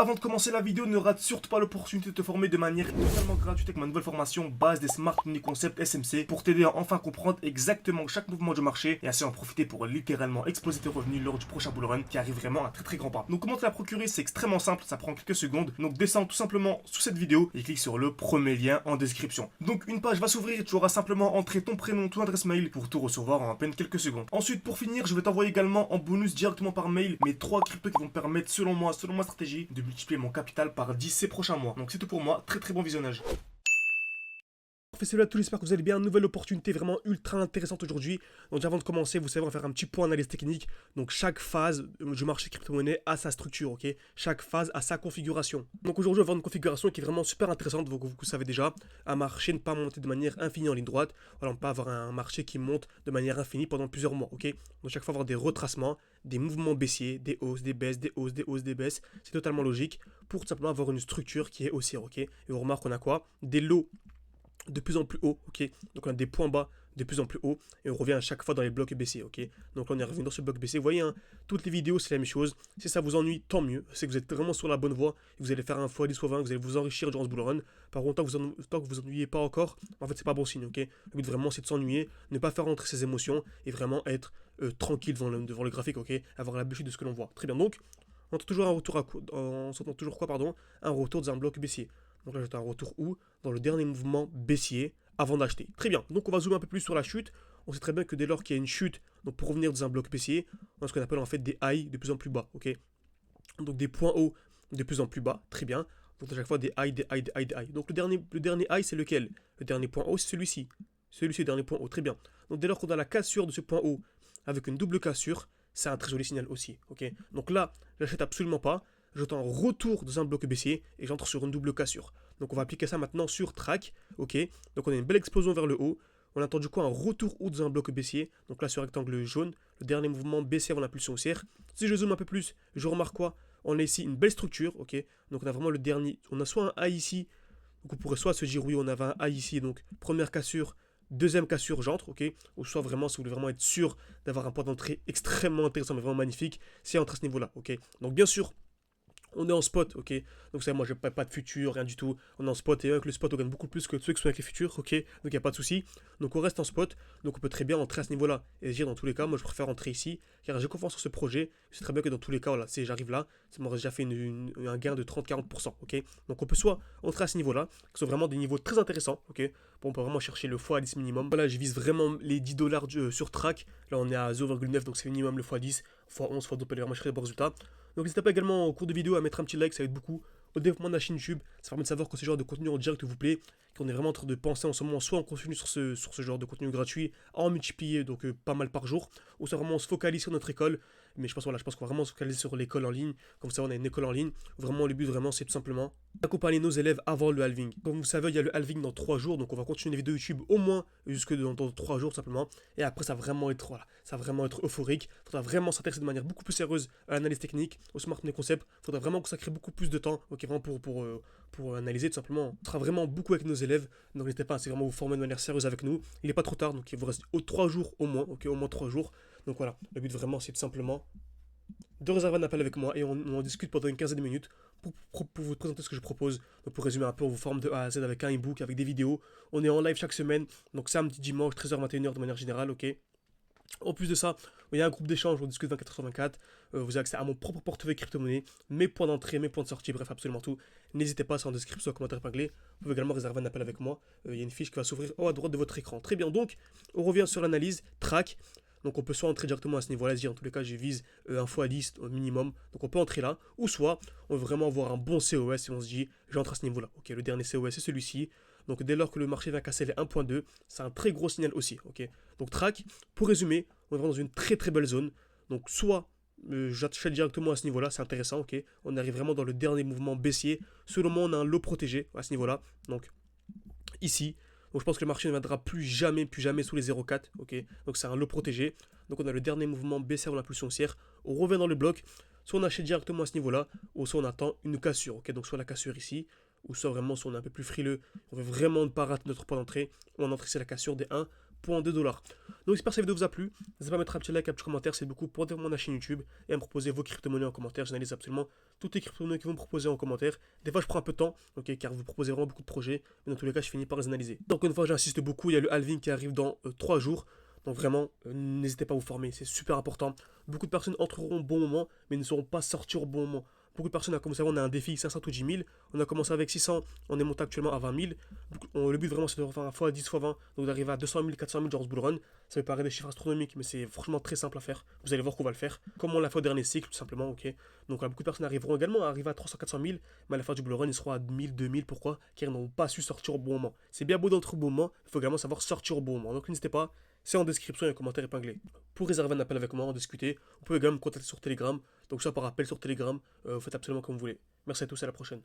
avant de commencer la vidéo, ne rate surtout pas l'opportunité de te former de manière totalement gratuite avec ma nouvelle formation base des Smart Money Concept SMC pour t'aider à enfin comprendre exactement chaque mouvement du marché et ainsi en profiter pour littéralement exploser tes revenus lors du prochain bull run qui arrive vraiment à très grand pas. Donc comment te la procurer, c'est extrêmement simple, ça prend quelques secondes. Donc descends tout simplement sous cette vidéo et clique sur le premier lien en description. Donc une page va s'ouvrir et tu auras simplement entré ton prénom, ton adresse mail pour tout recevoir en à peine quelques secondes. Ensuite, pour finir, je vais t'envoyer également en bonus directement par mail mes 3 cryptos qui vont me permettre selon moi, selon ma stratégie, de multiplier mon capital par 10 ces prochains mois. Donc c'est tout pour moi, très bon visionnage. Salut à tous, j'espère que vous allez bien. Nouvelle opportunité vraiment ultra intéressante aujourd'hui. Donc avant de commencer, vous savez, on va faire un petit point analyse technique. Donc chaque phase du marché crypto-monnaie a sa structure, ok. Chaque phase a sa configuration. Donc aujourd'hui, on va voir une configuration qui est vraiment super intéressante. Donc vous savez déjà, un marché ne peut pas monter de manière infinie en ligne droite. Voilà, on peut avoir un marché qui monte de manière infinie pendant plusieurs mois, ok. Donc chaque fois avoir des retracements, des mouvements baissiers, des hausses, des baisses, des hausses, des hausses, des baisses. C'est totalement logique pour tout simplement avoir une structure qui est haussière, ok. Et on remarque qu'on a quoi? Des lots de plus en plus haut, ok. Donc on a des points bas de plus en plus haut et on revient à chaque fois dans les blocs baissiers, ok. Donc là on est revenu dans ce bloc baissier. Vous voyez, hein, toutes les vidéos c'est la même chose. Si ça vous ennuie, tant mieux. C'est que vous êtes vraiment sur la bonne voie. Vous allez faire un x10 x20, vous allez vous enrichir durant ce bull run. Par contre, tant que vous ennuyez pas encore, en fait c'est pas bon signe, ok. Le but vraiment c'est de s'ennuyer, ne pas faire rentrer ses émotions et vraiment être tranquille devant le graphique, ok. Avoir l'habitude de ce que l'on voit. Très bien. Donc on entend toujours un retour un retour dans un bloc baissier. Donc là, j'ai un retour où? Dans le dernier mouvement baissier avant d'acheter. Très bien. Donc on va zoomer un peu plus sur la chute. On sait très bien que dès lors qu'il y a une chute, donc pour revenir dans un bloc baissier, on a ce qu'on appelle en fait des highs de plus en plus bas. Ok. Donc des points hauts de plus en plus bas. Très bien. Donc à chaque fois des highs, des highs, des highs, des highs. Donc le dernier high, c'est lequel? Le dernier point haut, c'est celui-ci. Celui-ci, le dernier point haut. Très bien. Donc dès lors qu'on a la cassure de ce point haut avec une double cassure, c'est un très joli signal aussi. Ok. Donc là, j'achète absolument pas. J'entends retour dans un bloc baissier et j'entre sur une double cassure. Donc on va appliquer ça maintenant sur track, ok. Donc on a une belle explosion vers le haut. On attend du coup un retour haut dans un bloc baissier. Donc là sur rectangle jaune, le dernier mouvement baissier avant l'impulsion haussière. Si je zoome un peu plus, je remarque quoi? On a ici une belle structure, ok. Donc on a vraiment le dernier, on a soit un high ici, donc on pourrait soit se dire oui on avait un high ici, donc première cassure, deuxième cassure j'entre, ok. Ou soit vraiment si vous voulez vraiment être sûr d'avoir un point d'entrée extrêmement intéressant mais vraiment magnifique, c'est entre à ce niveau là, ok. Donc bien sûr, on est en spot, ok. Donc ça, moi, je n'ai pas de futur, rien du tout. On est en spot et avec le spot, on gagne beaucoup plus que ceux qui sont avec les futurs, ok. Donc il n'y a pas de souci. Donc on reste en spot. Donc on peut très bien entrer à ce niveau-là. Et dire dans tous les cas, moi, je préfère entrer ici, car j'ai confiance en ce projet. Je sais très bien que dans tous les cas, voilà, si j'arrive là, ça m'aurait déjà fait un gain de 30-40%, ok. Donc on peut soit entrer à ce niveau-là, qui sont vraiment des niveaux très intéressants, ok. Bon, on peut vraiment chercher le x10 minimum. Voilà, je vise vraiment les 10 dollars sur track. Là, on est à 0,9, donc c'est minimum le x10, x11, x12, on peut aller vraiment chercher de bons résultats. Donc n'hésitez pas également au cours de vidéo à mettre un petit like, ça aide beaucoup au développement de la chaîne YouTube. Ça permet de savoir que ce genre de contenu en direct vous plaît, qu'on est vraiment en train de penser en ce moment, soit on continue sur ce genre de contenu gratuit, à en multiplier donc pas mal par jour, ou soit vraiment on se focalise sur notre école. Mais je pense qu'on va vraiment se focaliser sur l'école en ligne. Comme ça, on a une école en ligne. Vraiment, le but vraiment, c'est tout simplement d'accompagner nos élèves avant le halving. Comme vous savez, il y a le halving dans 3 jours, donc on va continuer les vidéos YouTube au moins jusque dans 3 jours simplement. Et après, ça va vraiment être, voilà, ça va vraiment être euphorique. Il faudra vraiment s'intéresser de manière beaucoup plus sérieuse à l'analyse technique, au smart money concept. Il faudra vraiment consacrer beaucoup plus de temps, ok, vraiment pour analyser tout simplement. On sera vraiment beaucoup avec nos élèves, donc n'hésitez pas à vraiment vous former de manière sérieuse avec nous. Il n'est pas trop tard, donc il vous reste 3 jours au moins, ok, au moins 3 jours. Donc voilà, le but vraiment c'est tout simplement de réserver un appel avec moi et on en discute pendant une quinzaine de minutes pour vous présenter ce que je propose. Donc pour résumer un peu, on vous forme de A à Z avec un e-book, avec des vidéos. On est en live chaque semaine, donc samedi, dimanche, 13h-21h de manière générale, ok. En plus de ça, il y a un groupe d'échange, on discute 24h24. Vous avez accès à mon propre portefeuille crypto-monnaie, mes points d'entrée, mes points de sortie, bref, absolument tout. N'hésitez pas, c'est en description, en commentaire épinglé. Vous pouvez également réserver un appel avec moi. Il y a une fiche qui va s'ouvrir haut à droite de votre écran. Très bien, donc, on revient sur l'analyse, track. Donc on peut soit entrer directement à ce niveau-là, dire en tous les cas je vise un x10 au minimum, donc on peut entrer là, ou soit on veut vraiment avoir un bon COS et on se dit j'entre à ce niveau-là. Ok, le dernier COS c'est celui-ci, donc dès lors que le marché va casser les 1.2, c'est un très gros signal aussi. Ok, donc track, pour résumer, on est vraiment dans une très belle zone, donc soit j'achète directement à ce niveau-là, c'est intéressant, ok, on arrive vraiment dans le dernier mouvement baissier, selon moi on a un lot protégé à ce niveau-là, donc ici. Donc je pense que le marché ne viendra plus jamais sous les 0,4, ok. Donc c'est un lot protégé. Donc on a le dernier mouvement baissier avant l'impulsion haussière. On revient dans le bloc. Soit on achète directement à ce niveau-là, ou soit on attend une cassure, ok. Donc soit la cassure ici, ou soit vraiment si on est un peu plus frileux, on veut vraiment ne pas rater notre point d'entrée, on entre ici la cassure des $1.2. Donc j'espère que cette vidéo vous a plu. N'hésitez pas à mettre un petit like, un petit commentaire, c'est beaucoup pour développer ma chaîne YouTube et à me proposer vos crypto-monnaies en commentaire. J'analyse absolument toutes les crypto-monnaies que vous me proposez en commentaire. Des fois je prends un peu de temps, ok, car vous proposez vraiment beaucoup de projets, mais dans tous les cas je finis par les analyser. Donc une fois j'insiste beaucoup, il y a le halving qui arrive dans 3 jours. Donc vraiment, n'hésitez pas à vous former, c'est super important. Beaucoup de personnes entreront au bon moment, mais ne seront pas sorties au bon moment. Beaucoup de personnes, comme vous savez, on a un défi 500 ou 10 000. On a commencé avec 600, on est monté actuellement à 20 000. Le but vraiment, c'est de faire fois 10, fois 20, donc d'arriver à 200 000, 400 000 genre ce bull run. Ça peut paraître des chiffres astronomiques, mais c'est franchement très simple à faire. Vous allez voir qu'on va le faire. Comme on l'a fait au dernier cycle, tout simplement, ok. Donc beaucoup de personnes arriveront également à arriver à 300, 400 000, mais à la fin du bull run, ils seront à 1000, 2000. Pourquoi? Car ils n'ont pas su sortir au bon moment. C'est bien beau d'entrer au bon moment, il faut également savoir sortir au bon moment. Donc n'hésitez pas. C'est en description et un commentaire épinglé. Pour réserver un appel avec moi, en discuter, vous pouvez également me contacter sur Telegram. Donc soit par appel sur Telegram, vous faites absolument comme vous voulez. Merci à tous, à la prochaine.